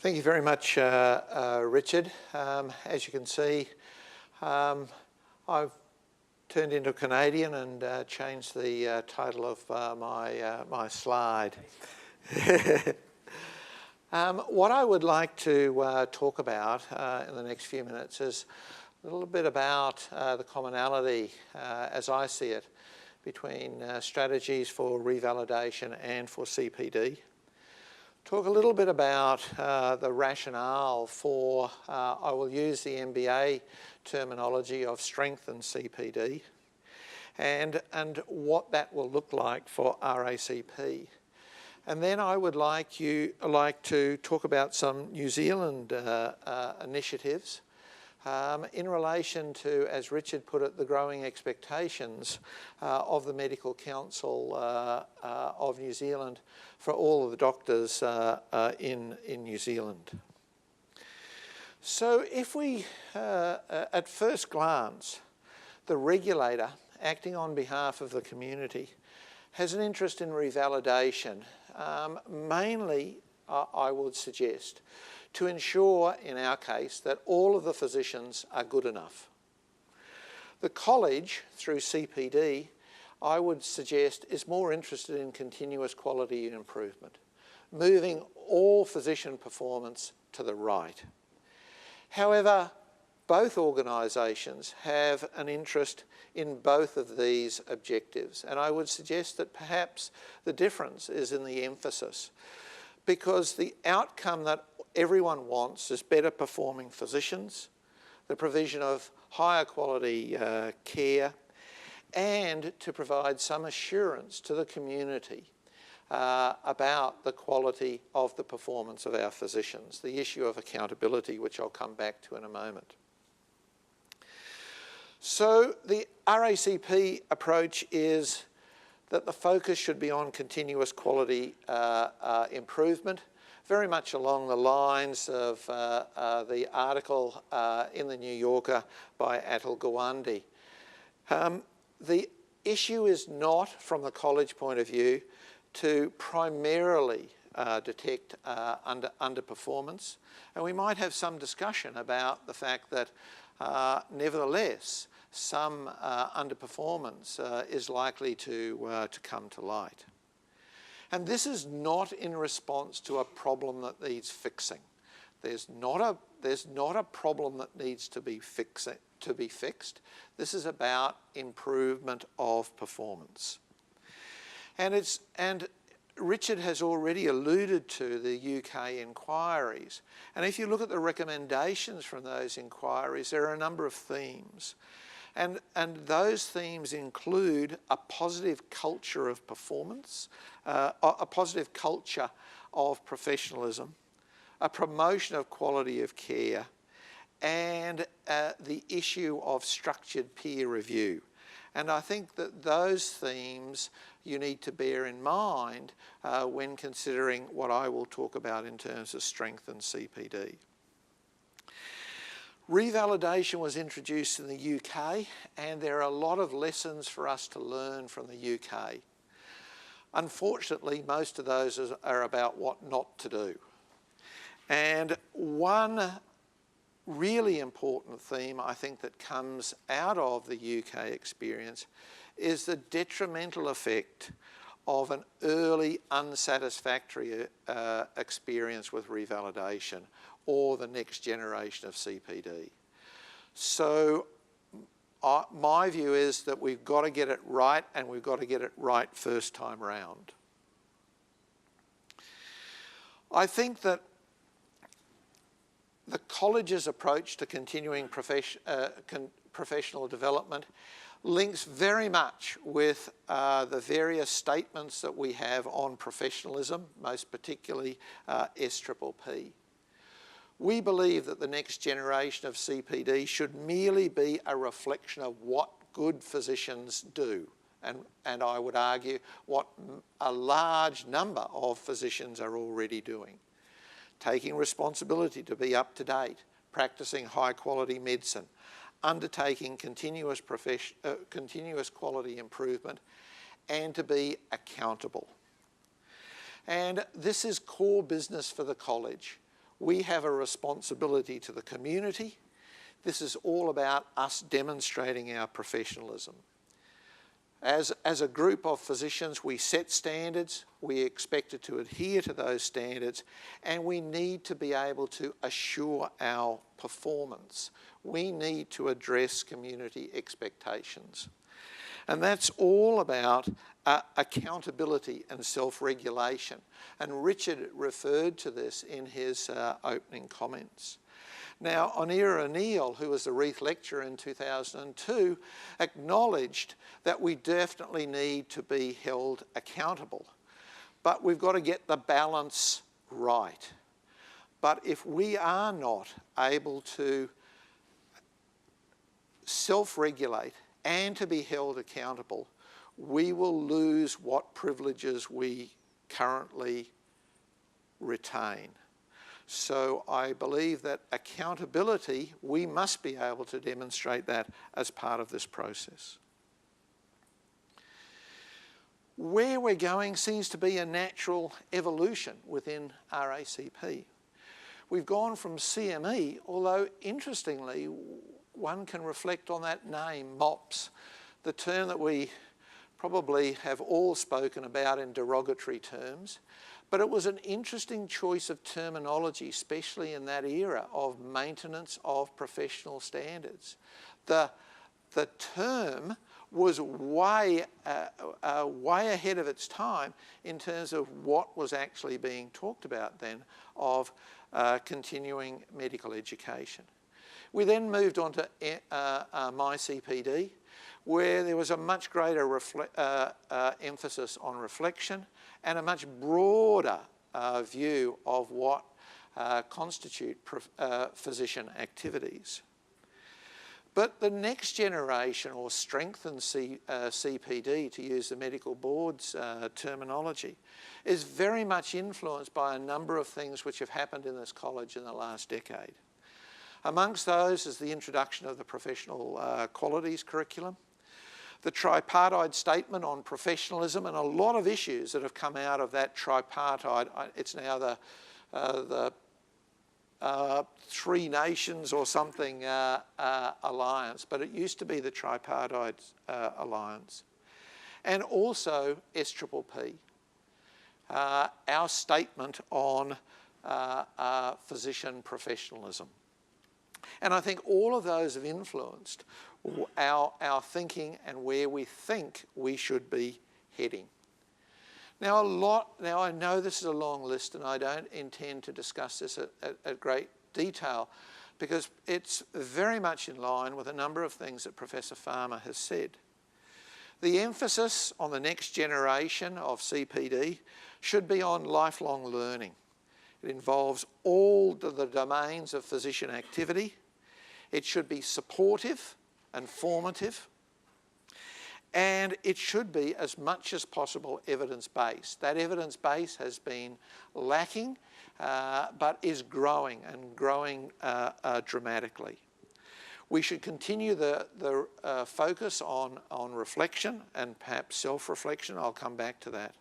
Thank you very much, Richard. As you can see, I've turned into a Canadian and changed the title of my slide. What I would like to talk about in the next few minutes is a little bit about the commonality, as I see it, between strategies for revalidation and for CPD. Talk a little bit about the rationale for, I will use the MBA terminology of strengthened CPD, and what that will look like for RACP. And then I would like to talk about some New Zealand initiatives in relation to, as Richard put it, the growing expectations of the Medical Council of New Zealand for all of the doctors in New Zealand. So if we, at first glance, the regulator acting on behalf of the community has an interest in revalidation, mainly, I would suggest, to ensure, in our case, that all of the physicians are good enough. The college, through CPD, I would suggest, is more interested in continuous quality and improvement, moving all physician performance to the right. However, both organisations have an interest in both of these objectives, and I would suggest that perhaps the difference is in the emphasis, because the outcome that everyone wants is better performing physicians, the provision of higher quality care, and to provide some assurance to the community about the quality of the performance of our physicians, the issue of accountability, which I'll come back to in a moment. So the RACP approach is that the focus should be on continuous quality improvement, very much along the lines of the article in the New Yorker by Atul Gawande. The issue is not, from the college point of view, to primarily detect underperformance, and we might have some discussion about the fact that nevertheless some underperformance is likely to come to light. And this is not in response to a problem that needs fixing. There's not a problem that needs to be fixed. This is about improvement of performance. And Richard has already alluded to the UK inquiries. And if you look at the recommendations from those inquiries, there are a number of themes. And those themes include a positive culture of performance, a positive culture of professionalism, a promotion of quality of care, and the issue of structured peer review. And I think that those themes you need to bear in mind when considering what I will talk about in terms of strengthened CPD. Revalidation was introduced in the UK, and there are a lot of lessons for us to learn from the UK. Unfortunately, most of those are about what not to do. And one really important theme, I think, that comes out of the UK experience is the detrimental effect of an early unsatisfactory experience with revalidation or the next generation of CPD. So my view is that we've got to get it right, and we've got to get it right first time round. I think that the college's approach to continuing professional development links very much with the various statements that we have on professionalism, most particularly SPPP. We believe that the next generation of CPD should merely be a reflection of what good physicians do, and I would argue what a large number of physicians are already doing. Taking responsibility to be up to date, practicing high quality medicine, undertaking continuous quality improvement, and to be accountable. And this is core business for the college. We have a responsibility to the community. This is all about us demonstrating our professionalism. As a group of physicians, we set standards, we are expected to adhere to those standards, and we need to be able to assure our performance. We need to address community expectations. And that's all about accountability and self-regulation. And Richard referred to this in his opening comments. Now, Onira O'Neill, who was the Reith Lecturer in 2002, acknowledged that we definitely need to be held accountable, but we've got to get the balance right. But if we are not able to self-regulate and to be held accountable, we will lose what privileges we currently retain. So I believe that accountability, we must be able to demonstrate that as part of this process. Where we're going seems to be a natural evolution within RACP. We've gone from CME, although interestingly, one can reflect on that name, MOPS, the term that we probably have all spoken about in derogatory terms. But it was an interesting choice of terminology, especially in that era of maintenance of professional standards. The term was way ahead of its time in terms of what was actually being talked about then of continuing medical education. We then moved on to MyCPD, where there was a much greater emphasis on reflection and a much broader view of what constitute physician activities. But the next generation, or strengthened CPD, to use the medical board's terminology, is very much influenced by a number of things which have happened in this college in the last decade. Amongst those is the introduction of the professional qualities curriculum, the tripartite statement on professionalism, and a lot of issues that have come out of that tripartite. It's now the Three Nations or something alliance, but it used to be the tripartite alliance. And also SPPP, our statement on physician professionalism. And I think all of those have influenced our thinking and where we think we should be heading. Now I know this is a long list and I don't intend to discuss this at great detail because it's very much in line with a number of things that Professor Farmer has said. The emphasis on the next generation of CPD should be on lifelong learning. It involves all the domains of physician activity. It should be supportive and formative. And it should be, as much as possible, evidence-based. That evidence base has been lacking, but is growing and growing dramatically. We should continue the focus on reflection and perhaps self-reflection. I'll come back to that.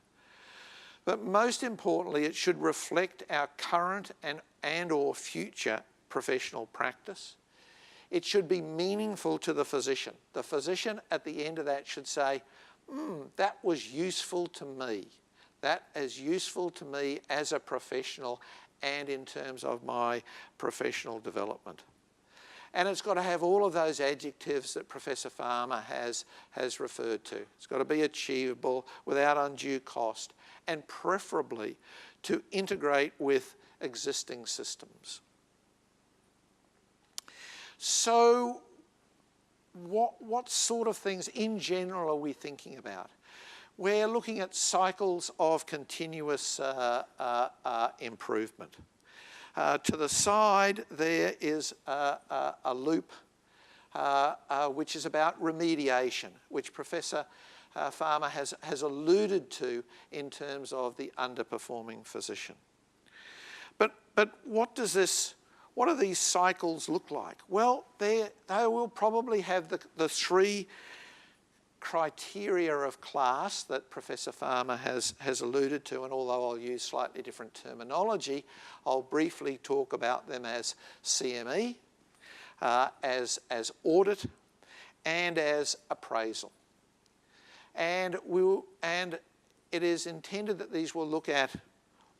But most importantly, it should reflect our current and or future professional practice. It should be meaningful to the physician. The physician at the end of that should say, that was useful to me. That is useful to me as a professional and in terms of my professional development. And it's got to have all of those adjectives that Professor Farmer has referred to. It's got to be achievable without undue cost and preferably to integrate with existing systems. So what sort of things in general are we thinking about? We're looking at cycles of continuous improvement. To the side there is a loop which is about remediation, which Professor Farmer has alluded to in terms of the underperforming physician. But what do these cycles look like? Well, they will probably have the three criteria of class that Professor Farmer has alluded to, and although I'll use slightly different terminology, I'll briefly talk about them as CME, as audit, and as appraisal. And it is intended that these will look at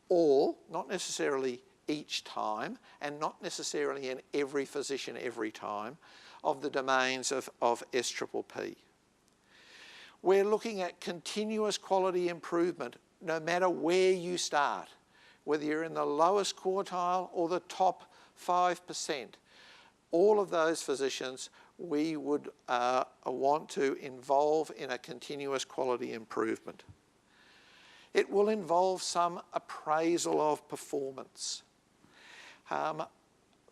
all, not necessarily each time, and not necessarily in every physician every time, of the domains of SPPP. We're looking at continuous quality improvement no matter where you start, whether you're in the lowest quartile or the top 5%. All of those physicians we would want to involve in a continuous quality improvement. It will involve some appraisal of performance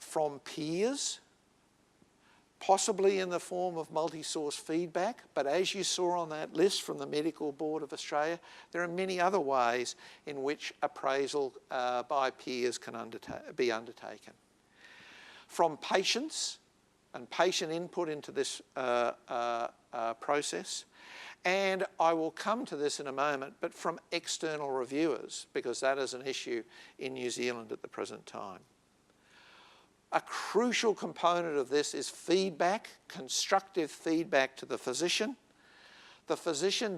from peers, possibly in the form of multi-source feedback, but as you saw on that list from the Medical Board of Australia, there are many other ways in which appraisal by peers can be undertaken. From patients and patient input into this process, and I will come to this in a moment, but from external reviewers, because that is an issue in New Zealand at the present time. A crucial component of this is feedback, constructive feedback to the physician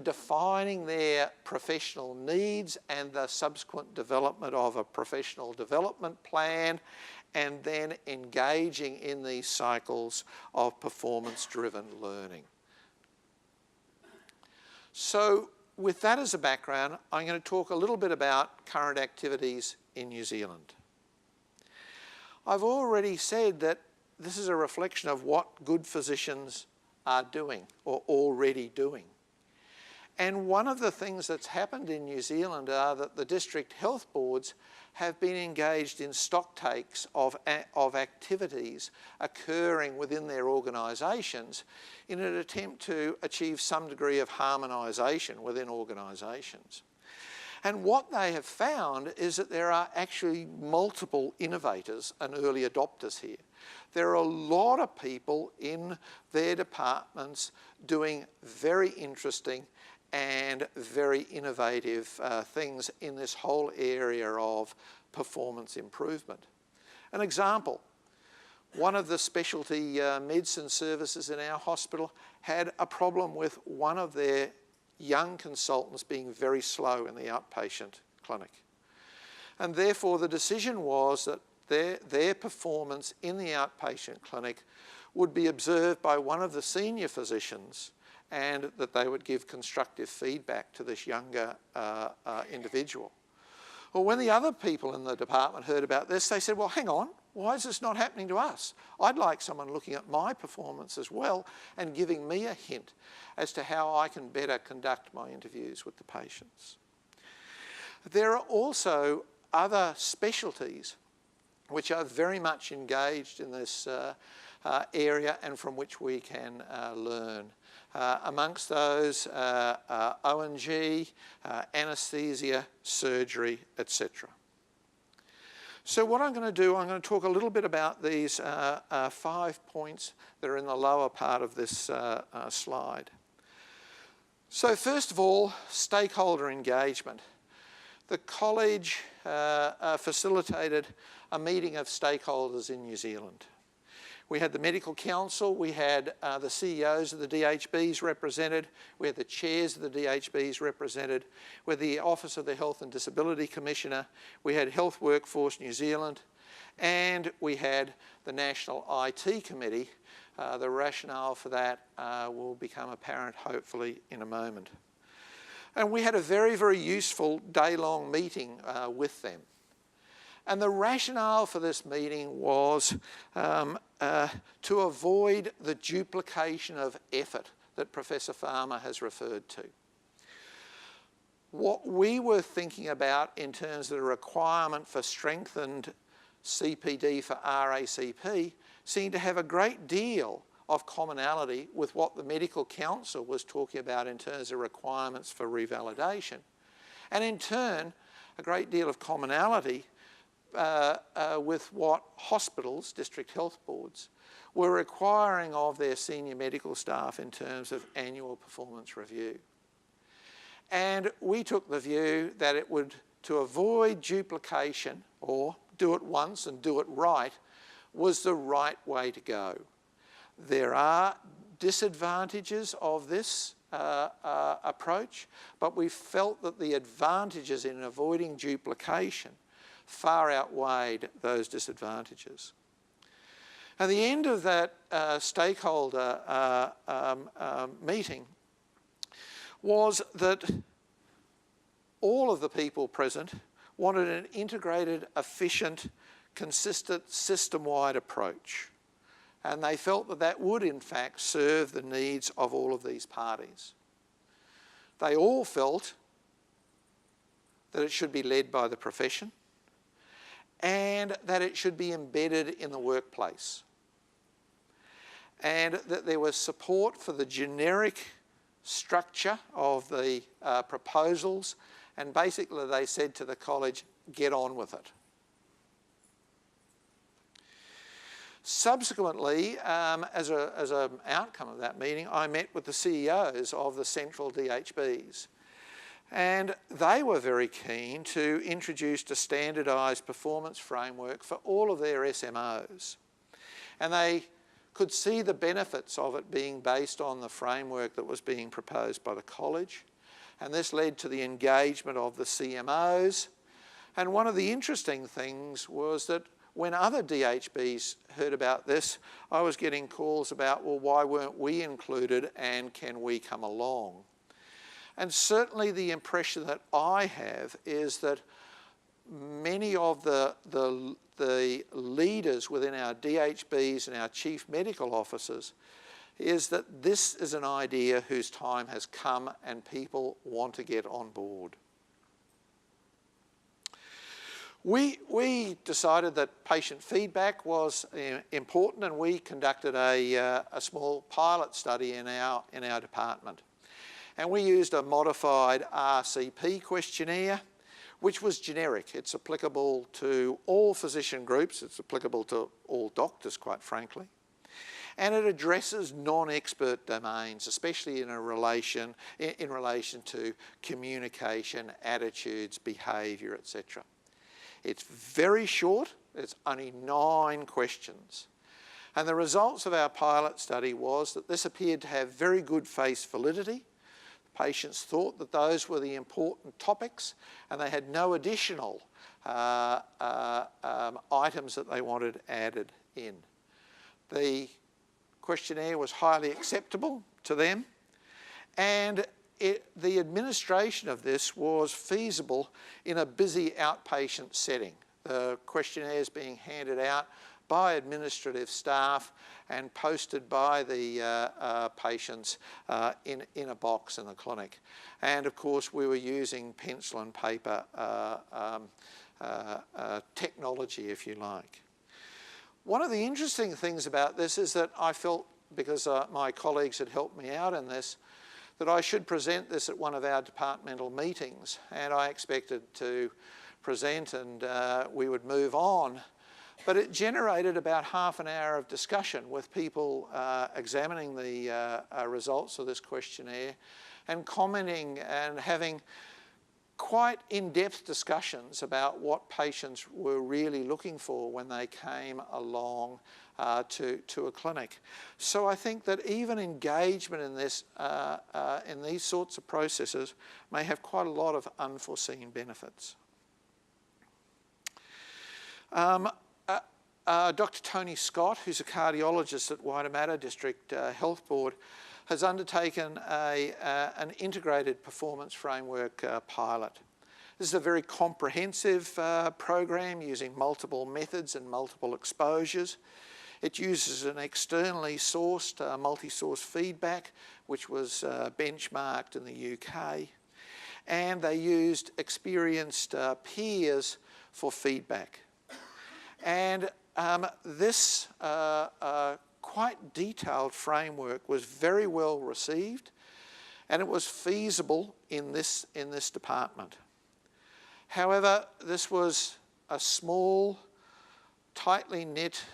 defining their professional needs and the subsequent development of a professional development plan, and then engaging in these cycles of performance-driven learning. So with that as a background, I'm going to talk a little bit about current activities in New Zealand. I've already said that this is a reflection of what good physicians are doing or already doing. And one of the things that's happened in New Zealand are that the district health boards have been engaged in stock takes of activities occurring within their organisations in an attempt to achieve some degree of harmonisation within organisations. And what they have found is that there are actually multiple innovators and early adopters here. There are a lot of people in their departments doing very interesting and very innovative things in this whole area of performance improvement. An example, one of the specialty medicine services in our hospital had a problem with one of their young consultants being very slow in the outpatient clinic. And therefore the decision was that their performance in the outpatient clinic would be observed by one of the senior physicians, and that they would give constructive feedback to this younger individual. Well, when the other people in the department heard about this, they said, well, hang on, why is this not happening to us? I'd like someone looking at my performance as well and giving me a hint as to how I can better conduct my interviews with the patients. There are also other specialties which are very much engaged in this area and from which we can learn. Amongst those, O&G, anaesthesia, surgery, etc. So what I'm going to do, I'm going to talk a little bit about these 5 points that are in the lower part of this slide. So first of all, stakeholder engagement. The college facilitated a meeting of stakeholders in New Zealand. We had the Medical Council, we had the CEOs of the DHBs represented, we had the chairs of the DHBs represented, we had the Office of the Health and Disability Commissioner, we had Health Workforce New Zealand, and we had the National IT Committee. The rationale for that will become apparent hopefully in a moment. And we had a very, very useful day-long meeting with them. And the rationale for this meeting was to avoid the duplication of effort that Professor Farmer has referred to. What we were thinking about in terms of the requirement for strengthened CPD for RACP seemed to have a great deal of commonality with what the Medical Council was talking about in terms of requirements for revalidation. And in turn, a great deal of commonality with what hospitals, district health boards, were requiring of their senior medical staff in terms of annual performance review. And we took the view that it would, to avoid duplication, or do it once and do it right, was the right way to go. There are disadvantages of this approach, but we felt that the advantages in avoiding duplication far outweighed those disadvantages. At the end of that stakeholder meeting was that all of the people present wanted an integrated, efficient, consistent, system-wide approach. And they felt that that would, in fact, serve the needs of all of these parties. They all felt that it should be led by the profession and that it should be embedded in the workplace. And that there was support for the generic structure of the proposals, and basically they said to the college, get on with it. Subsequently, as an outcome of that meeting, I met with the CEOs of the central DHBs. And they were very keen to introduce a standardised performance framework for all of their SMOs. And they could see the benefits of it being based on the framework that was being proposed by the college. And this led to the engagement of the CMOs. And one of the interesting things was that when other DHBs heard about this, I was getting calls about, well, why weren't we included and can we come along? And certainly the impression that I have is that many of the leaders within our DHBs and our chief medical officers is that this is an idea whose time has come and people want to get on board. We decided that patient feedback was important, and we conducted a small pilot study in our department. And we used a modified RACP questionnaire, which was generic. It's applicable to all physician groups. It's applicable to all doctors, quite frankly. And it addresses non-expert domains, especially in relation to communication, attitudes, behaviour, etc. It's very short. It's only 9 questions. And the results of our pilot study was that this appeared to have very good face validity. Patients thought that those were the important topics, and they had no additional items that they wanted added in. The questionnaire was highly acceptable to them, and the administration of this was feasible in a busy outpatient setting. The questionnaires being handed out by administrative staff and posted by the patients in a box in the clinic. And of course we were using pencil and paper technology, if you like. One of the interesting things about this is that I felt, because my colleagues had helped me out in this, that I should present this at one of our departmental meetings, and I expected to present and we would move on. But it generated about half an hour of discussion with people examining the results of this questionnaire and commenting and having quite in-depth discussions about what patients were really looking for when they came along to a clinic. So I think that even engagement in this, in these sorts of processes may have quite a lot of unforeseen benefits. Dr. Tony Scott, who's a cardiologist at Waitemata District Health Board, has undertaken an integrated performance framework pilot. This is a very comprehensive program using multiple methods and multiple exposures. It uses an externally sourced multi-source feedback, which was benchmarked in the UK. And they used experienced peers for feedback. And this quite detailed framework was very well received, and it was feasible in this department. However, this was a small, tightly knit,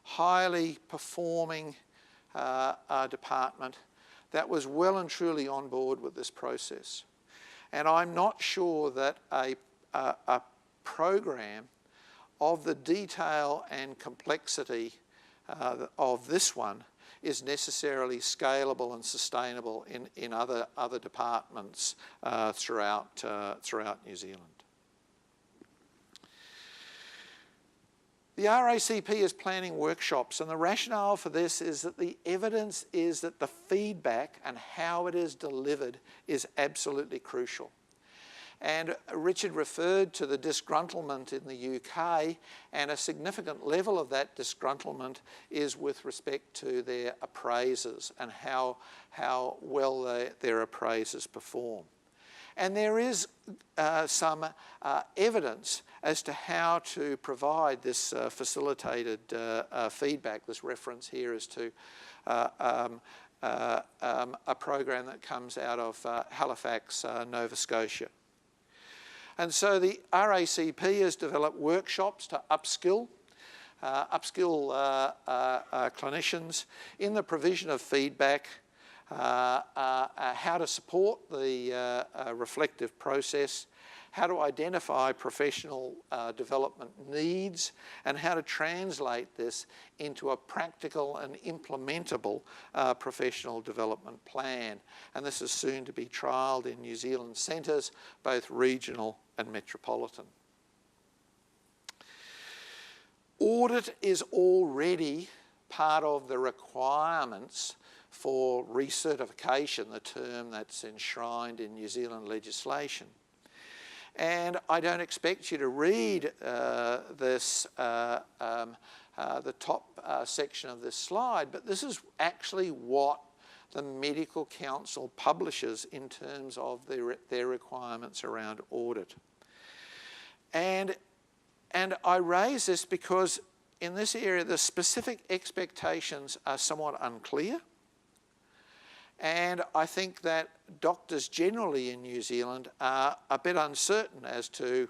highly performing department that was well and truly on board with this process. And I'm not sure that a program of the detail and complexity of this one is necessarily scalable and sustainable in other departments throughout New Zealand. The RACP is planning workshops, and the rationale for this is that the evidence is that the feedback and how it is delivered is absolutely crucial. And Richard referred to the disgruntlement in the UK, and a significant level of that disgruntlement is with respect to their appraisers and how well their appraisers perform. And there is some evidence as to how to provide this facilitated feedback. This reference here is to a program that comes out of Halifax, Nova Scotia. And so the RACP has developed workshops to upskill clinicians in the provision of feedback, how to support the reflective process, how to identify professional development needs, and how to translate this into a practical and implementable professional development plan. And this is soon to be trialled in New Zealand centres, both regional and metropolitan. Audit is already part of the requirements for recertification, the term that's enshrined in New Zealand legislation. And I don't expect you to read the top section of this slide, but this is actually what the Medical Council publishes in terms of their requirements around audit. And I raise this because in this area the specific expectations are somewhat unclear. And I think that doctors generally in New Zealand are a bit uncertain as to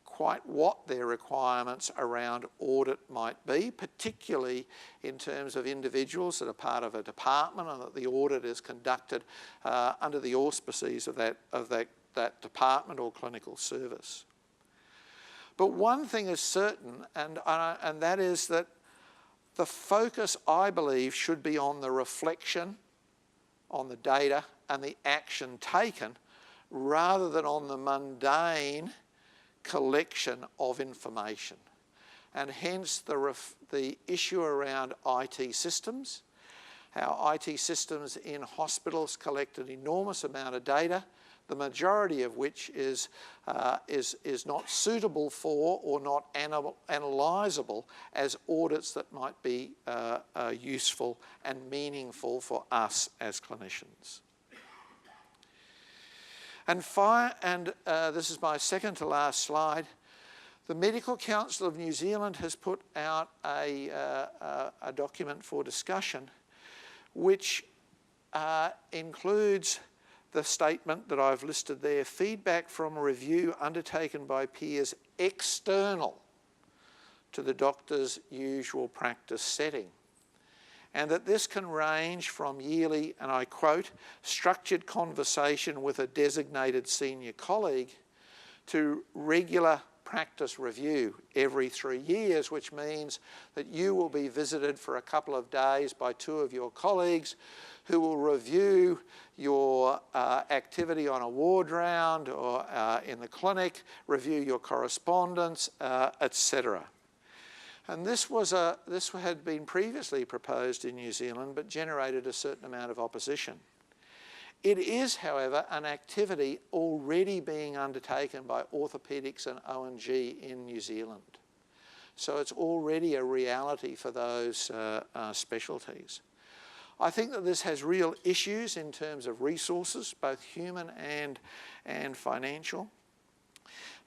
quite what their requirements around audit might be, particularly in terms of individuals that are part of a department and that the audit is conducted under the auspices of that department or clinical service. But one thing is certain, and that is that the focus, I believe, should be on the reflection on the data and the action taken, rather than on the mundane collection of information. And hence the issue around IT systems. Our IT systems in hospitals collect an enormous amount of data, the majority of which is not suitable for or not analysable as audits that might be useful and meaningful for us as clinicians. And this is my second to last slide. The Medical Council of New Zealand has put out a document for discussion which includes the statement that I've listed there, feedback from a review undertaken by peers external to the doctor's usual practice setting. And that this can range from yearly, and I quote, structured conversation with a designated senior colleague to regular practice review every 3 years, which means that you will be visited for a couple of days by two of your colleagues who will review your activity on a ward round or in the clinic, review your correspondence, etc. And this had been previously proposed in New Zealand but generated a certain amount of opposition. It is, however, an activity already being undertaken by orthopaedics and O&G in New Zealand. So it's already a reality for those specialties. I think that this has real issues in terms of resources, both human and financial.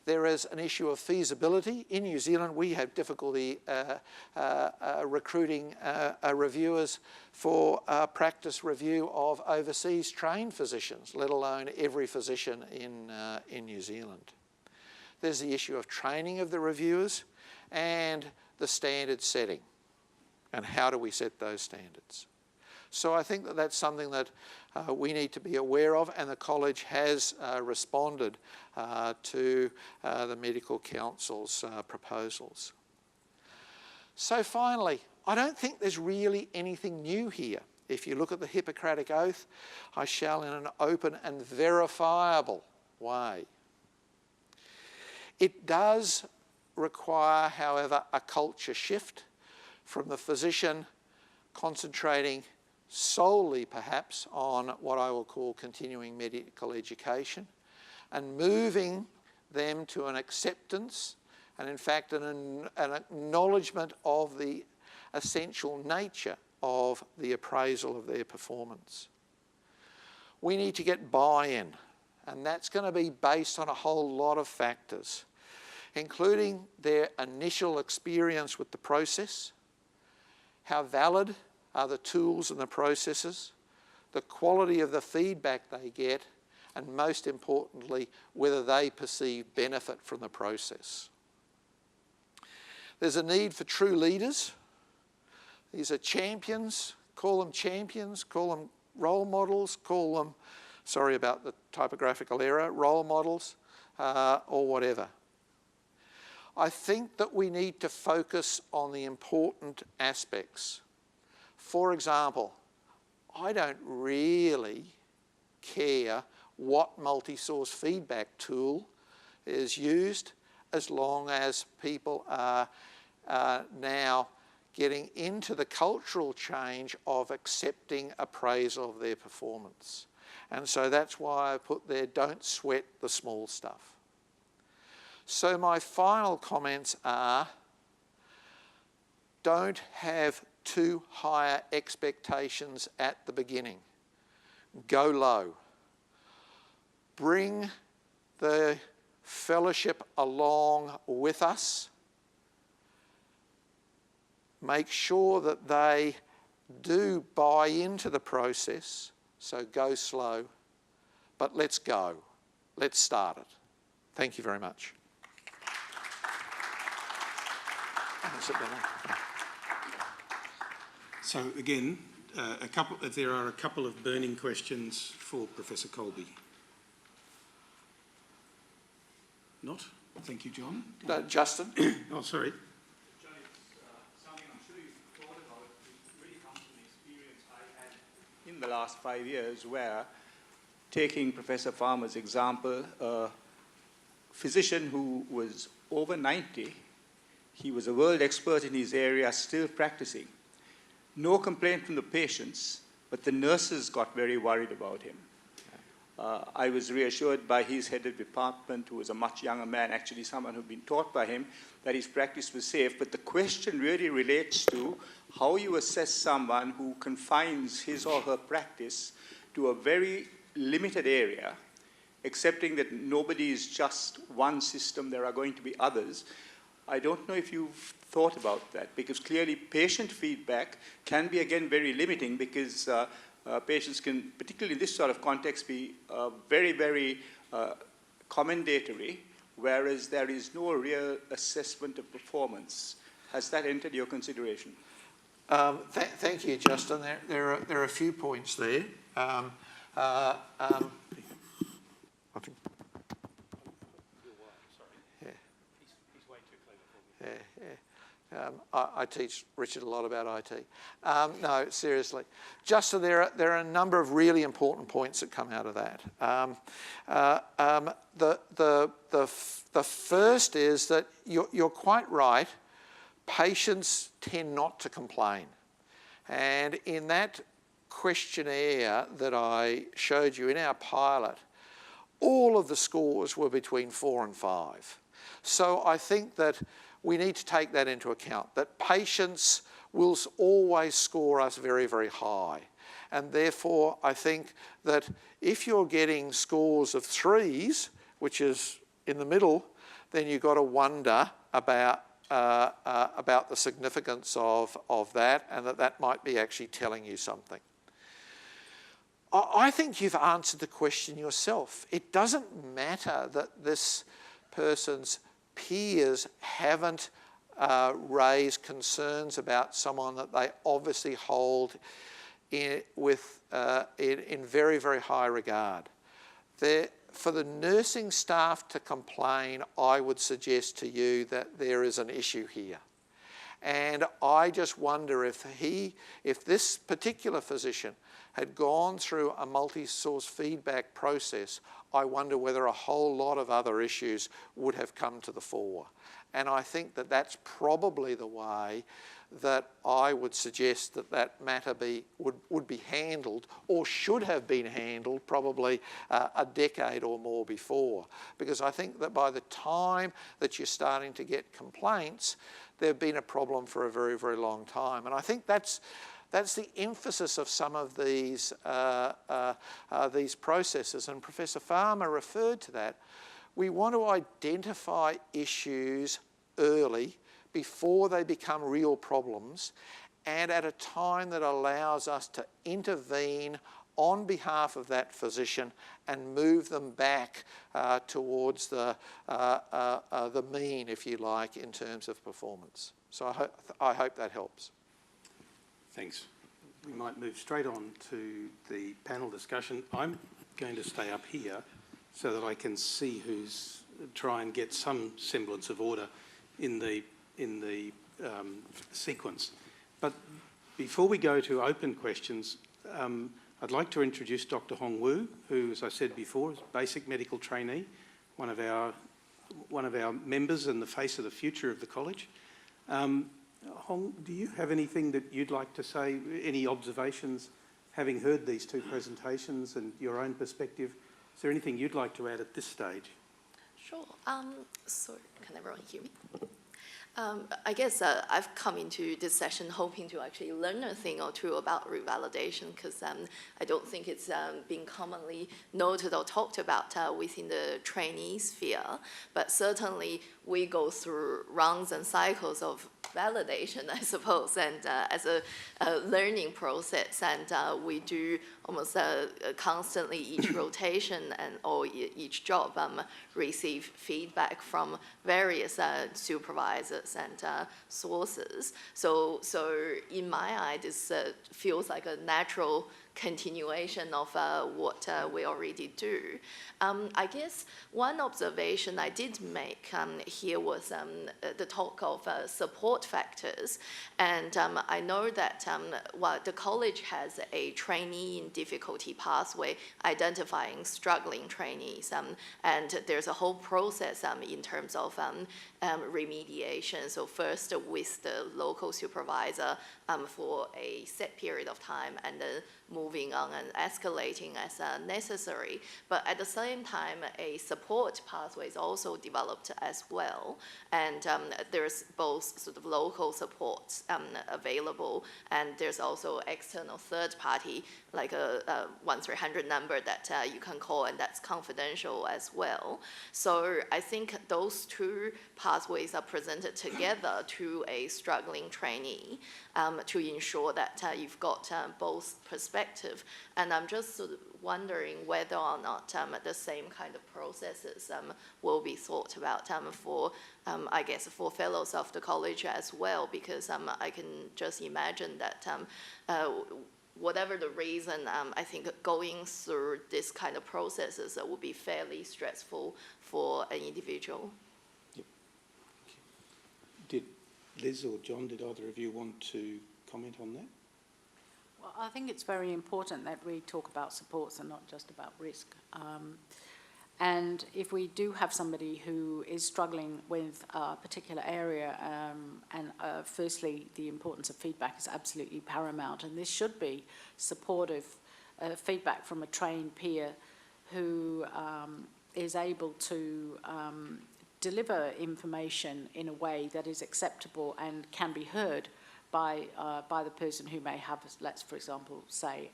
There is an issue of feasibility. In New Zealand, we have difficulty recruiting reviewers for practice review of overseas trained physicians, let alone every physician in New Zealand. There's the issue of training of the reviewers and the standard setting. And how do we set those standards? So I think that that's something that we need to be aware of, and the college has responded to the Medical Council's proposals. So finally, I don't think there's really anything new here. If you look at the Hippocratic Oath, I shall in an open and verifiable way. It does require, however, a culture shift from the physician concentrating solely perhaps on what I will call continuing medical education and moving them to an acceptance and in fact an acknowledgement of the essential nature of the appraisal of their performance. We need to get buy-in, and that's going to be based on a whole lot of factors, including their initial experience with the process, how valid are the tools and the processes, the quality of the feedback they get, and most importantly, whether they perceive benefit from the process. There's a need for true leaders. These are champions, call them role models, call them, sorry about the typographical error, role models, or whatever. I think that we need to focus on the important aspects. For example, I don't really care what multi-source feedback tool is used as long as people are now getting into the cultural change of accepting appraisal of their performance. And so that's why I put there, don't sweat the small stuff. So my final comments are, don't have too high expectations at the beginning. Go low. Bring the fellowship along with us. Make sure that they do buy into the process, so go slow, but let's go. Let's start it. Thank you very much. So again, there are a couple of burning questions for Professor Kolbe. Not? Thank you, John. Justin? Oh, sorry. John, it's something I'm sure you've thought about. It really comes from the experience I had in the last 5 years where, taking Professor Farmer's example, a physician who was over 90, he was a world expert in his area, still practicing. No complaint from the patients, but the nurses got very worried about him. I was reassured by his head of department, who was a much younger man, actually someone who'd been taught by him, that his practice was safe. But the question really relates to how you assess someone who confines his or her practice to a very limited area, accepting that nobody is just one system, there are going to be others. I don't know if you've thought about that, because clearly patient feedback can be, again, very limiting, because patients can, particularly in this sort of context, be very, very commendatory, whereas there is no real assessment of performance. Has that entered your consideration? Thank you, Justin. There are a few points there. I teach Richard a lot about IT. No, seriously. Justin, there are a number of really important points that come out of that. The first is that you're quite right. Patients tend not to complain. And in that questionnaire that I showed you in our pilot, all of the scores were between 4 and 5. So I think that we need to take that into account, that patients will always score us very, very high. And therefore, I think that if you're getting scores of 3s, which is in the middle, then you've got to wonder about the significance of that, and that might be actually telling you something. I think you've answered the question yourself. It doesn't matter that this person's peers haven't raise concerns about someone that they obviously hold in very, very high regard. For the nursing staff to complain, I would suggest to you that there is an issue here. And I just wonder if this particular physician had gone through a multi-source feedback process, I wonder whether a whole lot of other issues would have come to the fore. And I think that that's probably the way that I would suggest that that matter would be handled, or should have been handled probably a decade or more before. Because I think that by the time that you're starting to get complaints, they've been a problem for a very, very long time. And I think that's the emphasis of some of these processes, and Professor Farmer referred to that. We want to identify issues early, before they become real problems, and at a time that allows us to intervene on behalf of that physician and move them back towards the mean, if you like, in terms of performance. So I hope that helps. Thanks. We might move straight on to the panel discussion. I'm going to stay up here so that I can see who's try and get some semblance of order in the sequence. But before we go to open questions, I'd like to introduce Dr. Hong Luo, who, as I said before, is a basic medical trainee, one of our members and the face of the future of the college. Hong, do you have anything that you'd like to say, any observations, having heard these two presentations and your own perspective? Is there anything you'd like to add at this stage? Sure. So can everyone hear me? I guess I've come into this session hoping to actually learn a thing or two about revalidation, because I don't think it's been commonly noted or talked about within the trainee sphere. But certainly we go through rounds and cycles of validation, I suppose, and as a learning process, and we do almost constantly each rotation or each job receive feedback from various supervisors and sources. So in my eye, this feels like a natural continuation of what we already do. I guess one observation I did make here was the talk of support factors. And I know that while the college has a trainee in difficulty pathway identifying struggling trainees, and there's a whole process in terms of remediation. So first with the local supervisor for a set period of time, and then moving on and escalating as necessary. But at the same time, a support pathway is also developed as well. And there's both sort of local supports available, and there's also external third party, like a 1-300 number that you can call, and that's confidential as well. So I think those two pathways are presented together to a struggling trainee to ensure that you've got both perspectives. And I'm just sort of wondering whether or not the same kind of processes will be thought about for, I guess, for fellows of the college as well, because I can just imagine that whatever the reason, I think going through this kind of processes will be fairly stressful for an individual. Yep. Did Liz or John, did either of you want to comment on that? Well, I think it's very important that we talk about supports and not just about risk. And if we do have somebody who is struggling with a particular area, and firstly, the importance of feedback is absolutely paramount, and this should be supportive feedback from a trained peer who is able to deliver information in a way that is acceptable and can be heard by the person who may have, let's for example say,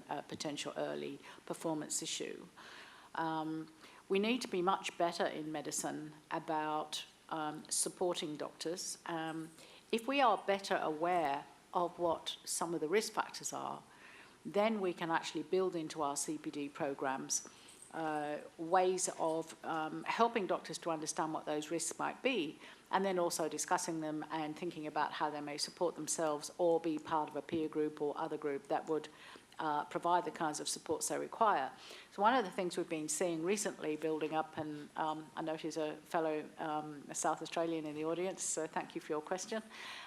a potential early performance issue. We need to be much better in medicine about supporting doctors. If we are better aware of what some of the risk factors are, then we can actually build into our CPD programs ways of helping doctors to understand what those risks might be, and then also discussing them and thinking about how they may support themselves or be part of a peer group or other group that would provide the kinds of supports they require. So one of the things we've been seeing recently building up, and I notice a fellow South Australian in the audience, so thank you for your question.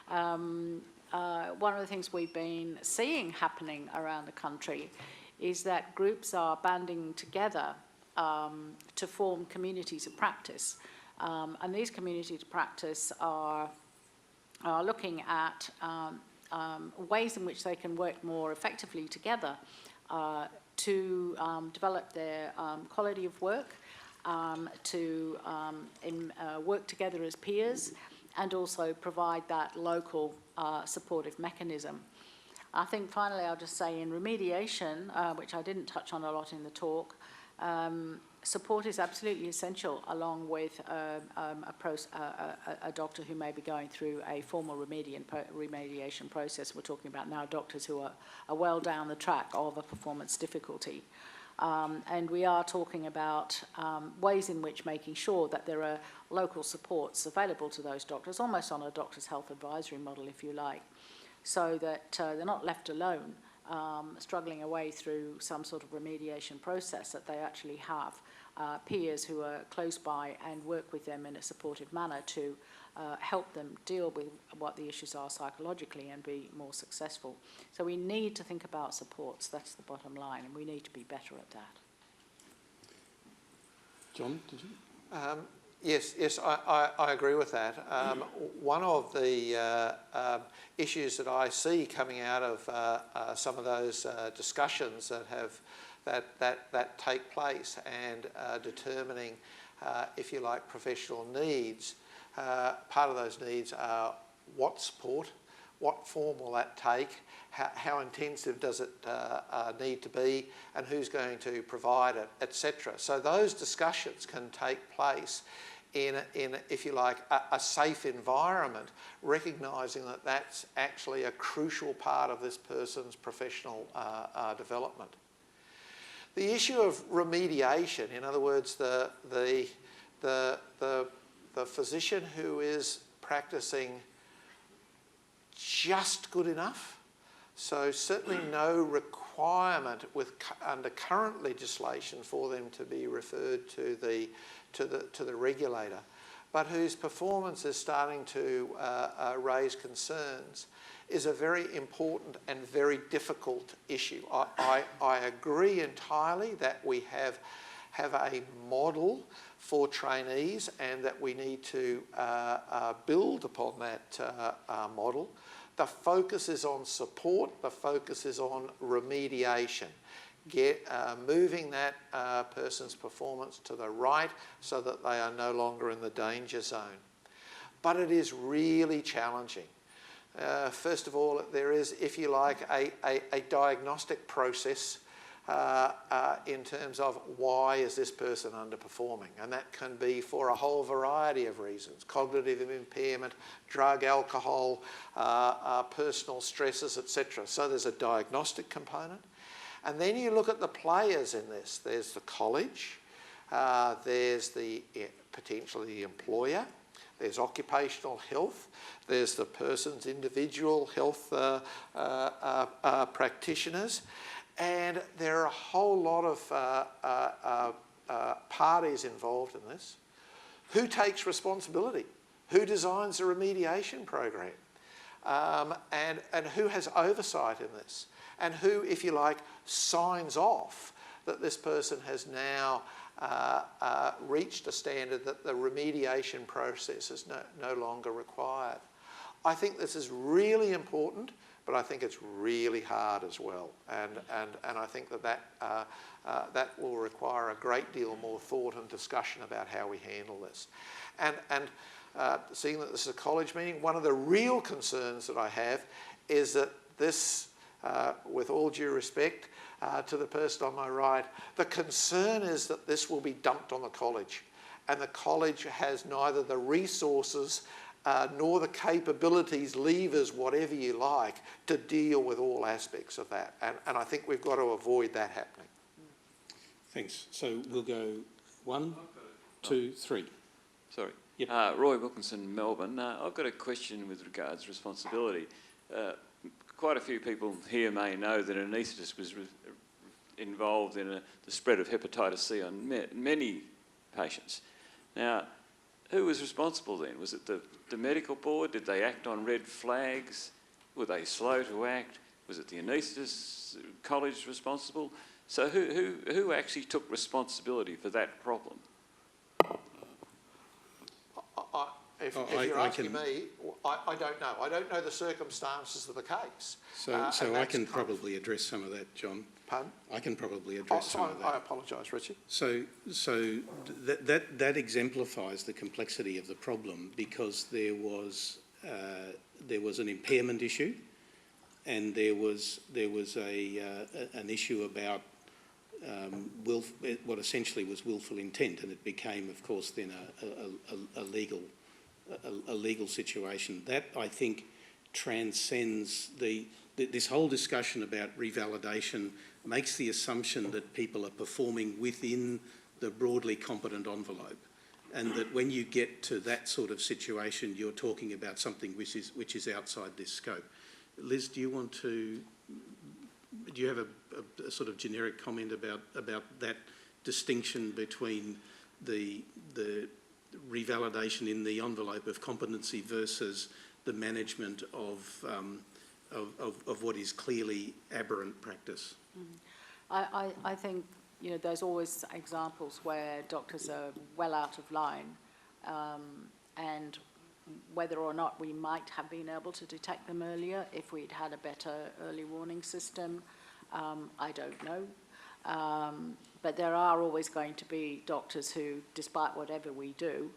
One of the things we've been seeing happening around the country is that groups are banding together to form communities of practice. And these communities of practice are looking at ways in which they can work more effectively together to develop their quality of work, to work together as peers, and also provide that local supportive mechanism. I think finally I'll just say in remediation, which I didn't touch on a lot in the talk, support is absolutely essential, along with a doctor who may be going through a formal remediation process. We're talking about now doctors who are well down the track of a performance difficulty. And we are talking about ways in which making sure that there are local supports available to those doctors, almost on a doctor's health advisory model, if you like, so that they're not left alone, struggling away through some sort of remediation process, that they actually have peers who are close by and work with them in a supportive manner to help them deal with what the issues are psychologically and be more successful. So we need to think about supports, that's the bottom line, and we need to be better at that. John, did you? Yes, I agree with that. One of the issues that I see coming out of some of those discussions that take place and determining, if you like, professional needs, part of those needs are what support, what form will that take, how intensive does it need to be, and who's going to provide it, etc. So those discussions can take place in if you like, a safe environment, recognising that that's actually a crucial part of this person's professional development. The issue of remediation, in other words, the physician who is practicing just good enough, so certainly no requirement under current legislation for them to be referred to the regulator, but whose performance is starting to raise concerns, is a very important and very difficult issue. I agree entirely that we have a model for trainees and that we need to build upon that model. The focus is on support, the focus is on remediation. Moving that person's performance to the right so that they are no longer in the danger zone. But it is really challenging. First of all, there is, if you like, a diagnostic process in terms of why is this person underperforming, and that can be for a whole variety of reasons: cognitive impairment, drug, alcohol, personal stresses, etc. So there's a diagnostic component. And then you look at the players in this. There's the college, there's potentially the employer, there's occupational health, there's the person's individual health practitioners, and there are a whole lot of parties involved in this. Who takes responsibility? Who designs the remediation program? And who has oversight in this? And who, if you like, signs off that this person has now reached a standard that the remediation process is no longer required? I think this is really important, but I think it's really hard as well. And I think that will require a great deal more thought and discussion about how we handle this. And seeing that this is a college meeting, one of the real concerns that I have is that this, with all due respect to the person on my right, the concern is that this will be dumped on the college, and the college has neither the resources nor the capabilities, levers, whatever you like, to deal with all aspects of that. And I think we've got to avoid that happening. Thanks. So we'll go 1, 2, 3. Sorry. Yep. Roy Wilkinson, Melbourne. I've got a question with regards to responsibility. Quite a few people here may know that an anaesthetist was involved in the spread of hepatitis C on many patients. Now, who was responsible then? Was it the medical board? Did they act on red flags? Were they slow to act? Was it the anaesthetist college responsible? So who actually took responsibility for that problem? If you're asking me, I don't know. I don't know the circumstances of the case. So I can probably address some of that, John. Pardon? I can probably address some of that. I apologise, Richard. So that exemplifies the complexity of the problem, because there was an impairment issue, and there was an issue about what essentially was willful intent, and it became, of course, then a legal situation. That, I think, transcends this whole discussion about revalidation, makes the assumption that people are performing within the broadly competent envelope, and that when you get to that sort of situation, you're talking about something which is outside this scope. Liz, do you have a sort of generic comment about that distinction between the revalidation in the envelope of competency versus the management of what is clearly aberrant practice? I think, you know, there's always examples where doctors are well out of line, and whether or not we might have been able to detect them earlier if we'd had a better early warning system, I don't know. But there are always going to be doctors who, despite whatever we do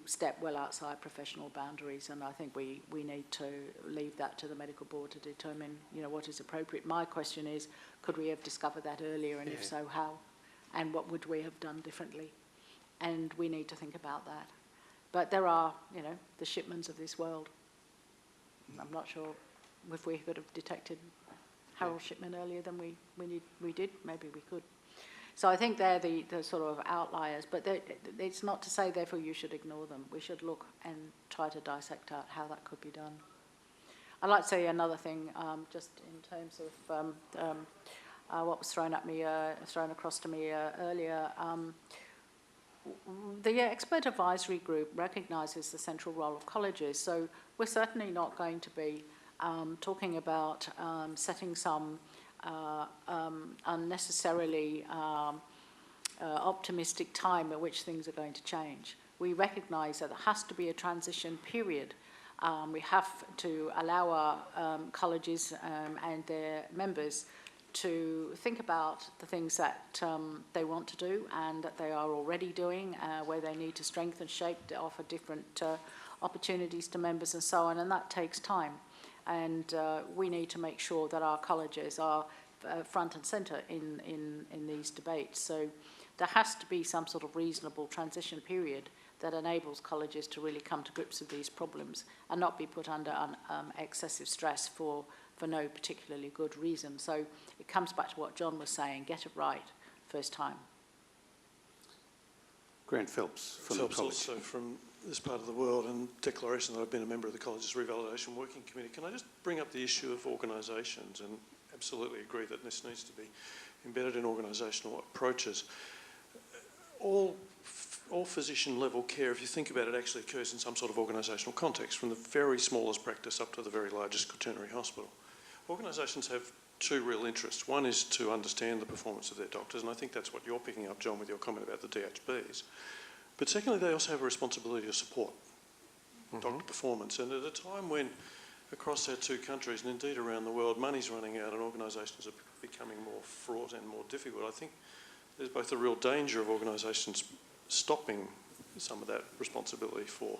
step well outside professional boundaries, and I think we need to leave that to the medical board to determine, you know, what is appropriate. My question is, could we have discovered that earlier, and if so, how? And what would we have done differently? And we need to think about that. But there are, you know, the Shipmans of this world. I'm not sure if we could have detected Harold Shipman earlier than we did. Maybe we could. So I think they're the sort of outliers, but it's not to say, therefore, you should ignore them. We should look and try to dissect out how that could be done. I'd like to say another thing, just in terms of what was thrown across to me earlier. The expert advisory group recognises the central role of colleges, so we're certainly not going to be talking about setting some unnecessarily optimistic time at which things are going to change. We recognise that there has to be a transition period. We have to allow our colleges and their members to think about the things that they want to do and that they are already doing, where they need to strengthen, shape, to offer different opportunities to members and so on, and that takes time. And we need to make sure that our colleges are front and centre in these debates. So there has to be some sort of reasonable transition period that enables colleges to really come to grips with these problems and not be put under excessive stress for no particularly good reason. So it comes back to what John was saying, get it right first time. Grant Phelps from the college. Also from this part of the world, and declaration that I've been a member of the college's revalidation working committee. Can I just bring up the issue of organisations, and absolutely agree that this needs to be embedded in organisational approaches. All physician level care, if you think about it, actually occurs in some sort of organisational context, from the very smallest practice up to the very largest quaternary hospital. Organisations have two real interests. One is to understand the performance of their doctors, and I think that's what you're picking up, John, with your comment about the DHBs. But secondly, they also have a responsibility to support doctor performance. And at a time when across our two countries, and indeed around the world, money's running out and organisations are becoming more fraught and more difficult, I think there's both a real danger of organisations stopping some of that responsibility for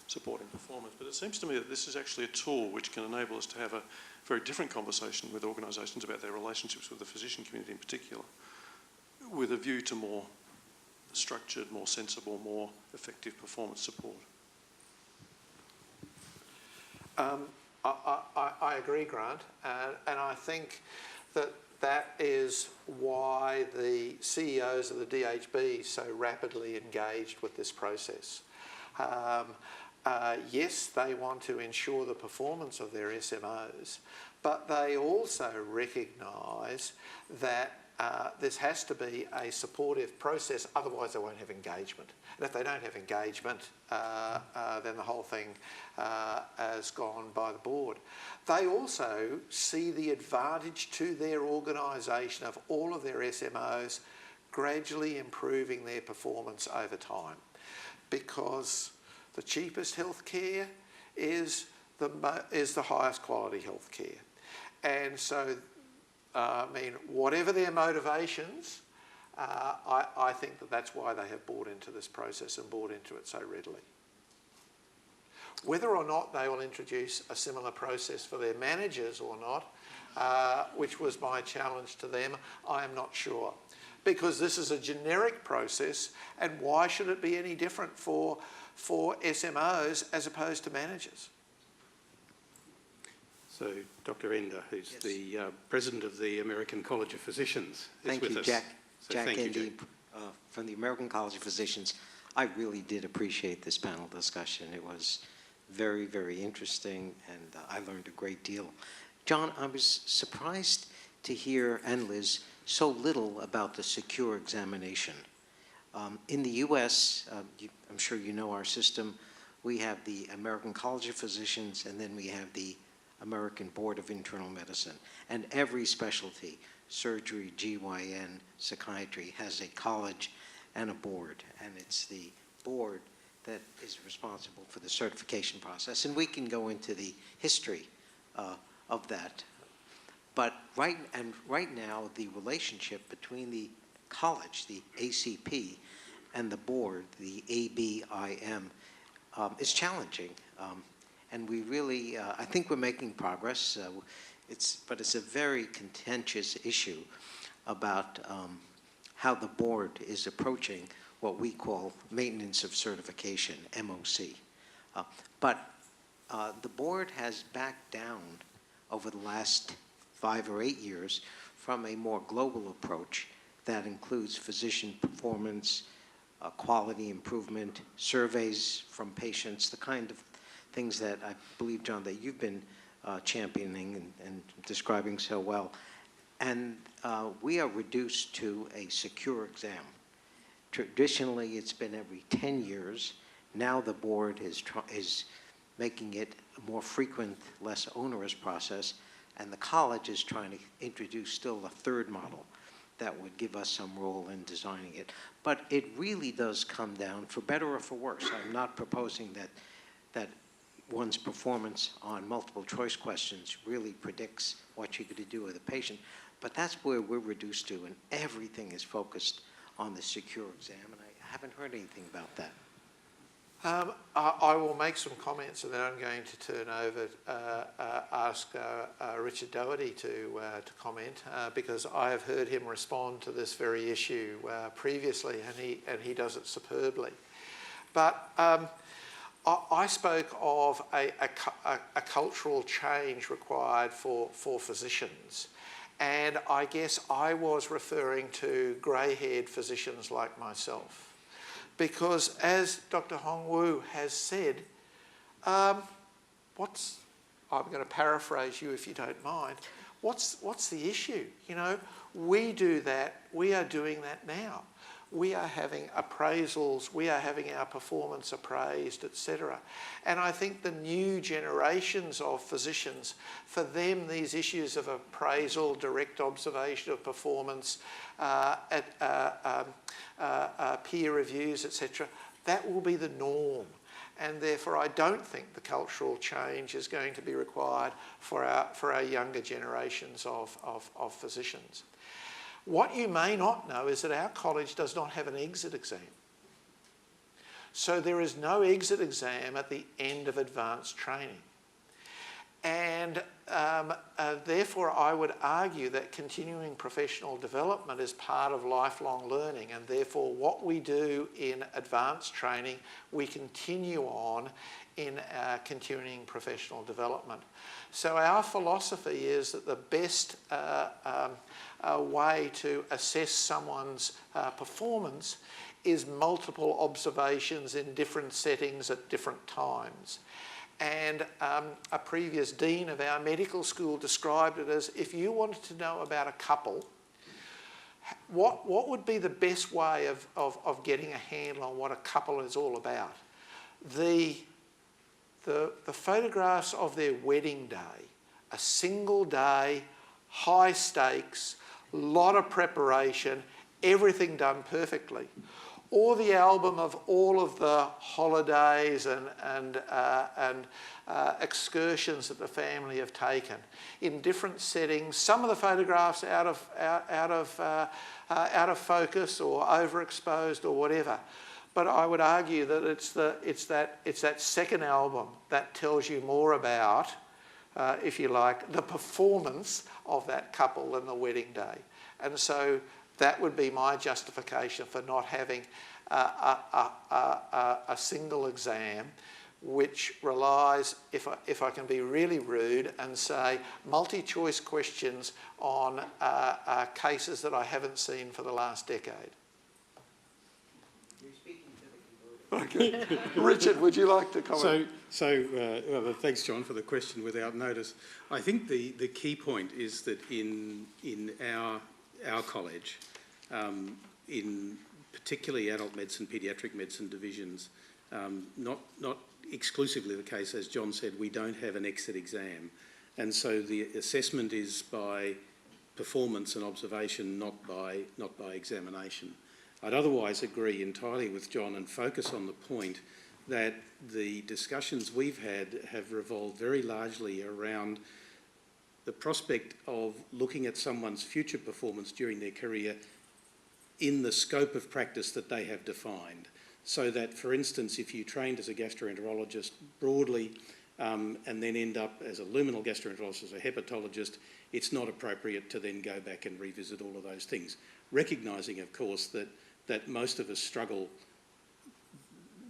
supporting performance. But it seems to me that this is actually a tool which can enable us to have a very different conversation with organisations about their relationships with the physician community in particular, with a view to more structured, more sensible, more effective performance support. I agree, Grant, and I think that that is why the CEOs of the DHB so rapidly engaged with this process. Yes, they want to ensure the performance of their SMOs, but they also recognise that this has to be a supportive process, otherwise they won't have engagement. And if they don't have engagement, then the whole thing has gone by the board. They also see the advantage to their organisation of all of their SMOs gradually improving their performance over time, because the cheapest healthcare is the highest quality healthcare. And so, I mean, whatever their motivations, I think that that's why they have bought into this process and bought into it so readily. Whether or not they will introduce a similar process for their managers or not, which was my challenge to them, I am not sure. Because this is a generic process, and why should it be any different for SMOs as opposed to managers? So Dr. Ender, who's the president of the American College of Physicians, is with us. Jack. So Jack thank you, Ender, from the American College of Physicians. I really did appreciate this panel discussion. It was very, very interesting, and I learned a great deal. John, I was surprised to hear, and Liz, so little about the secure examination. In the US, I'm sure you know our system, we have the American College of Physicians, and then we have the American Board of Internal Medicine. And every specialty, surgery, GYN, psychiatry, has a college and a board. And it's the board that is responsible for the certification process. And we can go into the history of that. But right now, the relationship between the college, the ACP, and the board, the ABIM, is challenging. And we really, I think we're making progress. But it's a very contentious issue about how the board is approaching what we call maintenance of certification, MOC. But the board has backed down over the last 5 or 8 years from a more global approach that includes physician performance, quality improvement, surveys from patients, the kind of things that I believe, John, that you've been championing and describing so well. And we are reduced to a secure exam. Traditionally, it's been every 10 years. Now the board is making it a more frequent, less onerous process, and the college is trying to introduce still a third model that would give us some role in designing it. But it really does come down, for better or for worse. I'm not proposing that one's performance on multiple choice questions really predicts what you're going to do with a patient, but that's where we're reduced to, and everything is focused on the secure exam, and I haven't heard anything about that. I will make some comments, and then I'm going to turn over, ask Richard Doherty to comment, because I have heard him respond to this very issue previously, and he does it superbly. But I spoke of a cultural change required for physicians, and I guess I was referring to grey-haired physicians like myself. Because as Dr. Hong Luo has said, I'm going to paraphrase you if you don't mind, what's the issue? You know, we do that, we are doing that now. We are having appraisals, we are having our performance appraised, etc. And I think the new generations of physicians, for them these issues of appraisal, direct observation of performance, peer reviews, etc., that will be the norm. And therefore I don't think the cultural change is going to be required for our younger generations of physicians. What you may not know is that our college does not have an exit exam. So there is no exit exam at the end of advanced training. And therefore, I would argue that continuing professional development is part of lifelong learning, and therefore what we do in advanced training, we continue on in continuing professional development. So our philosophy is that the best way to assess someone's performance is multiple observations in different settings at different times. And a previous dean of our medical school described it as, if you wanted to know about a couple, what would be the best way of getting a handle on what a couple is all about? The photographs of their wedding day, a single day, high stakes, lot of preparation, everything done perfectly. Or the album of all of the holidays and excursions that the family have taken in different settings. Some of the photographs out of focus or overexposed or whatever. But I would argue that it's that second album that tells you more about, if you like, the performance of that couple than the wedding day. And so that would be my justification for not having a single exam which relies, if I can be really rude and say, multi-choice questions on cases that I haven't seen for the last decade. You're speaking to the Okay. Richard, would you like to comment? Well, thanks, John, for the question without notice. I think the key point is that in our college, in particularly adult medicine, paediatric medicine divisions, not exclusively the case, as John said, we don't have an exit exam. And so the assessment is by performance and observation, not by examination. I'd otherwise agree entirely with John and focus on the point that the discussions we've had have revolved very largely around the prospect of looking at someone's future performance during their career in the scope of practice that they have defined. So that, for instance, if you trained as a gastroenterologist broadly and then end up as a luminal gastroenterologist, as a hepatologist, it's not appropriate to then go back and revisit all of those things. Recognising, of course, that most of us struggle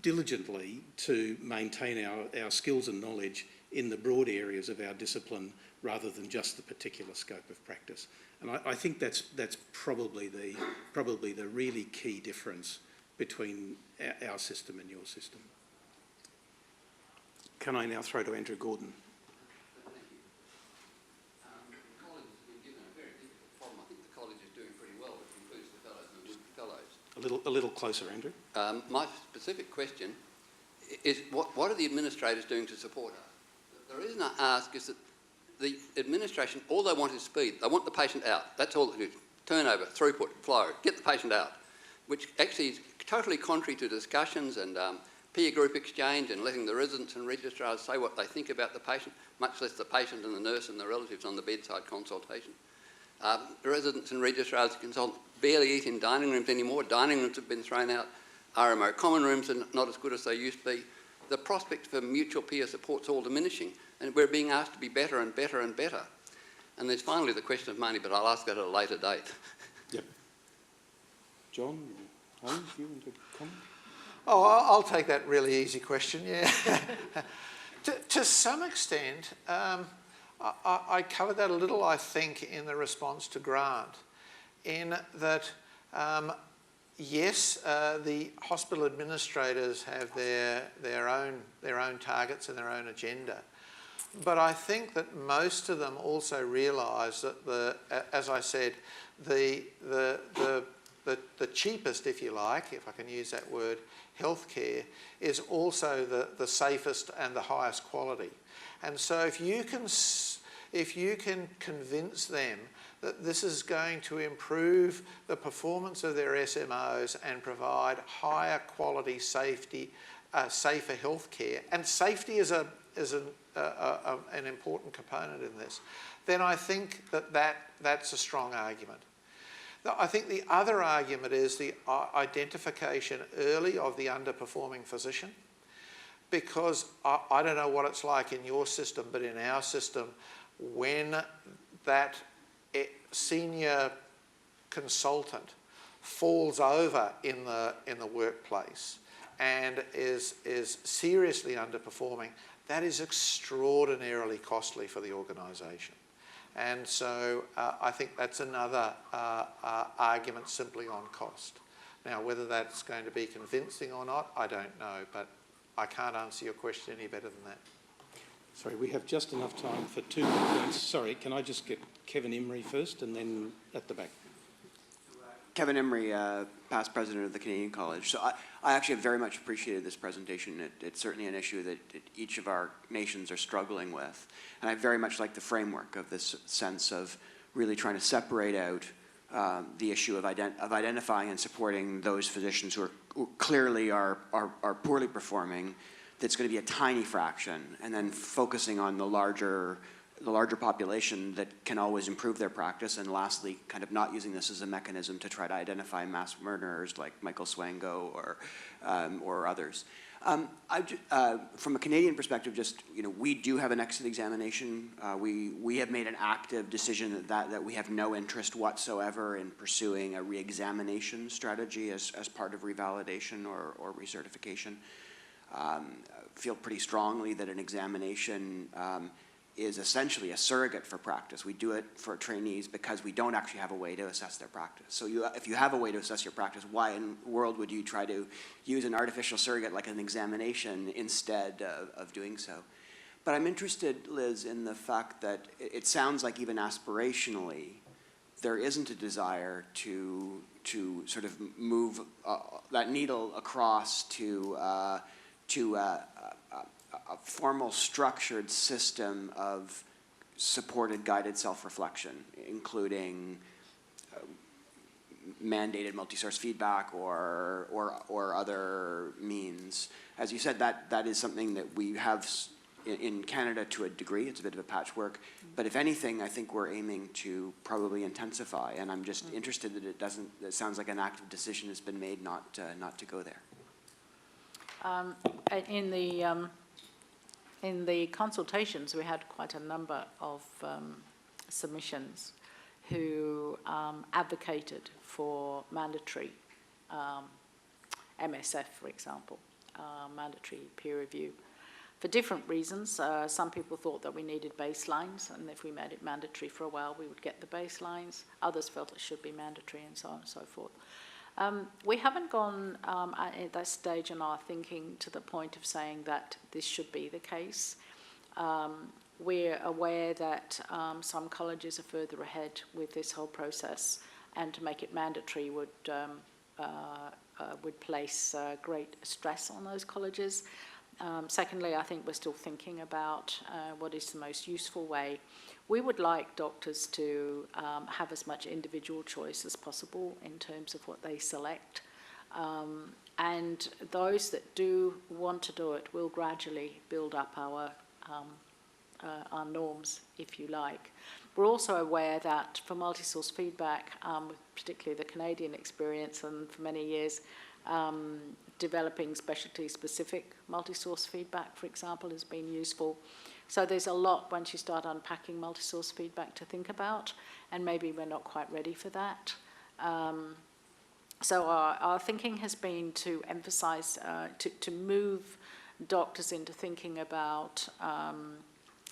diligently to maintain our skills and knowledge in the broad areas of our discipline rather than just the particular scope of practice. And I think that's probably the really key difference between our system and your system. Can I now throw to Andrew Gordon? Thank you. The college has been given a very difficult problem. I think the college is doing pretty well, which includes the fellows and the would fellows. A little closer, Andrew. My specific question is what are the administrators doing to support us? The reason I ask is that the administration, all they want is speed. They want the patient out. That's all they do. Turnover, throughput, flow, get the patient out, which actually is totally contrary to discussions and peer group exchange and letting the residents and registrars say what they think about the patient, much less the patient and the nurse and the relatives on the bedside consultation. The residents and registrars consult barely eat in dining rooms anymore. Dining rooms have been thrown out. RMO common rooms are not as good as they used to be. The prospect for mutual peer support's all diminishing, and we're being asked to be better and better and better. And there's finally the question of money, but I'll ask that at a later date. Yep. John, Holmes, you want to comment? Oh, I'll take that really easy question, yeah. To some extent, I covered that a little, I think, in the response to Grant, in that, yes, the hospital administrators have their own targets and their own agenda. But I think that most of them also realise that, as I said, the cheapest, if you like, if I can use that word, healthcare is also the safest and the highest quality. And so if you can convince them that this is going to improve the performance of their SMOs and provide higher quality safety, safer healthcare, and safety is an important component in this, then I think that's a strong argument. I think the other argument is the identification early of the underperforming physician. because I don't know what it's like in your system, but in our system, when that senior consultant falls over in the workplace and is seriously underperforming, that is extraordinarily costly for the organisation. And so I think that's another argument simply on cost. Now, whether that's going to be convincing or not, I don't know, but I can't answer your question any better than that. Sorry, we have just enough time for 2 more points. Sorry, can I just get Kevin Emery first and then at the back? Kevin Emery, past president of the Canadian College. So I actually have very much appreciated this presentation. It's certainly an issue that each of our nations are struggling with. And I very much like the framework of this sense of really trying to separate out the issue of identifying and supporting those physicians who clearly are poorly performing. That's going to be a tiny fraction, and then focusing on the larger population that can always improve their practice, and lastly, kind of not using this as a mechanism to try to identify mass murderers like Michael Swango or others. From a Canadian perspective, we do have an exit examination. We have made an active decision that we have no interest whatsoever in pursuing a re-examination strategy as part of revalidation or recertification. Feel pretty strongly that an examination is essentially a surrogate for practice. We do it for trainees because we don't actually have a way to assess their practice. So if you have a way to assess your practice, why in the world would you try to use an artificial surrogate like an examination instead of doing so? But I'm interested, Liz, in the fact that it sounds like even aspirationally, there isn't a desire to sort of move that needle across to a formal structured system of supported guided self-reflection, including mandated multi-source feedback or other means. As you said, that is something that we have in Canada to a degree. It's a bit of a patchwork, but if anything, I think we're aiming to probably intensify. And I'm just interested that it sounds like an active decision has been made not to go there. In the consultations, we had quite a number of submissions who advocated for mandatory MSF, for example, mandatory peer review. For different reasons, some people thought that we needed baselines, and if we made it mandatory for a while, we would get the baselines. Others felt it should be mandatory, and so on and so forth. We haven't gone at that stage in our thinking to the point of saying that this should be the case. We're aware that some colleges are further ahead with this whole process, and to make it mandatory would place great stress on those colleges. Secondly, I think we're still thinking about what is the most useful way. We would like doctors to have as much individual choice as possible in terms of what they select. And those that do want to do it will gradually build up our norms, if you like. We're also aware that for multi-source feedback, particularly the Canadian experience, and for many years, developing specialty-specific multi-source feedback, for example, has been useful. So there's a lot, once you start unpacking multi-source feedback, to think about, and maybe we're not quite ready for that. So our thinking has been to emphasize, to move doctors into thinking about,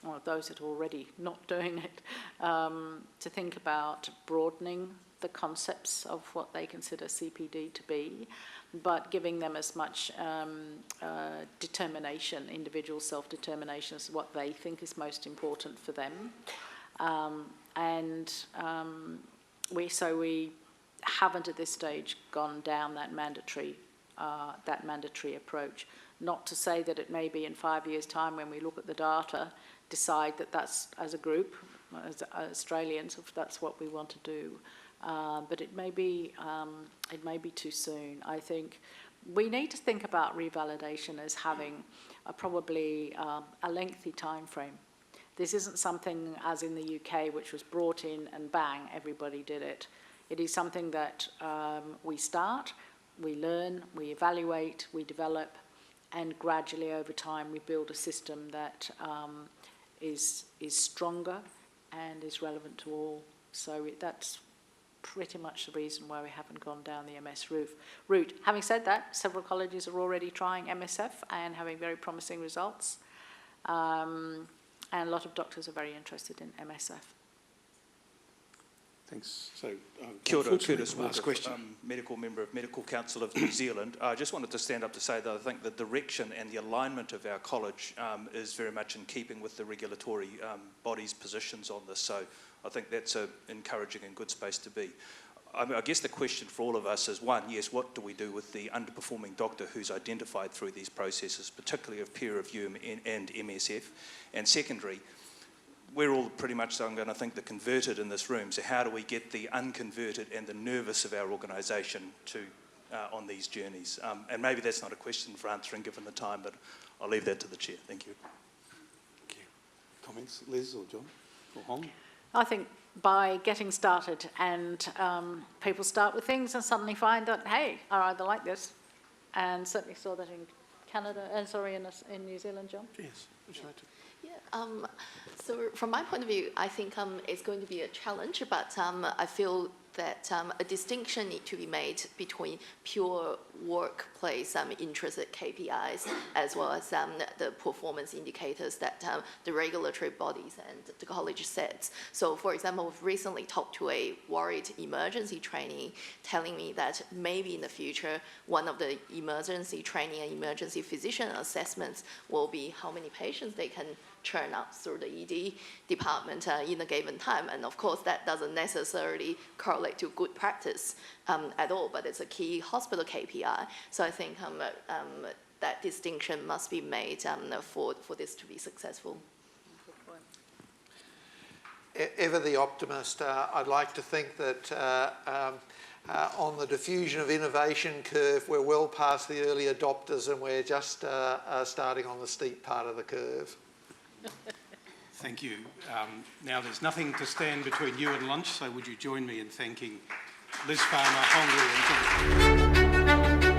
or those that are already not doing it, to think about broadening the concepts of what they consider CPD to be, but giving them as much determination, individual self-determination, as what they think is most important for them. We haven't at this stage gone down that mandatory approach. Not to say that it may be in 5 years' time, when we look at the data, decide that that's, as a group, as Australians, if that's what we want to do. But it may be too soon. I think we need to think about revalidation as having probably a lengthy time frame. This isn't something as in the UK, which was brought in and bang, everybody did it. It is something that we start, we learn, we evaluate, we develop, and gradually over time we build a system that is stronger and is relevant to all. So that's pretty much the reason why we haven't gone down the MS route. Having said that, several colleges are already trying MSF and having very promising results. And a lot of doctors are very interested in MSF. Thanks. So, Kia ora, Curtis Walker, Medical Member of Medical Council of New Zealand. I just wanted to stand up to say that I think the direction and the alignment of our college is very much in keeping with the regulatory body's positions on this. So I think that's an encouraging and good space to be. I guess the question for all of us is, one, yes, what do we do with the underperforming doctor who's identified through these processes, particularly of peer review and MSF? And secondary, we're all pretty much, I'm going to think, the converted in this room. So how do we get the unconverted and the nervous of our organisation to on these journeys? And maybe that's not a question for answering given the time, but I'll leave that to the chair. Thank you. Thank you. Comments, Liz or John or Hong? I think by getting started and people start with things and suddenly find that, hey, I either like this, and certainly saw that in Canada, and in New Zealand, John? Yes. Would you like to? Yeah, so from my point of view, I think it's going to be a challenge, but I feel that a distinction needs to be made between pure workplace interested KPIs as well as the performance indicators that the regulatory bodies and the college sets. So for example, we've recently talked to a worried emergency trainee telling me that maybe in the future, one of the emergency training and emergency physician assessments will be how many patients they can churn out through the ED department in a given time. And of course, that doesn't necessarily correlate to good practice at all, but it's a key hospital KPI. So I think that distinction must be made for this to be successful. Ever the optimist, I'd like to think that on the diffusion of innovation curve, we're well past the early adopters and we're just starting on the steep part of the curve. Thank you. Now there's nothing to stand between you and lunch, so would you join me in thanking Liz Farmer, Hong Luo and John Kolbe.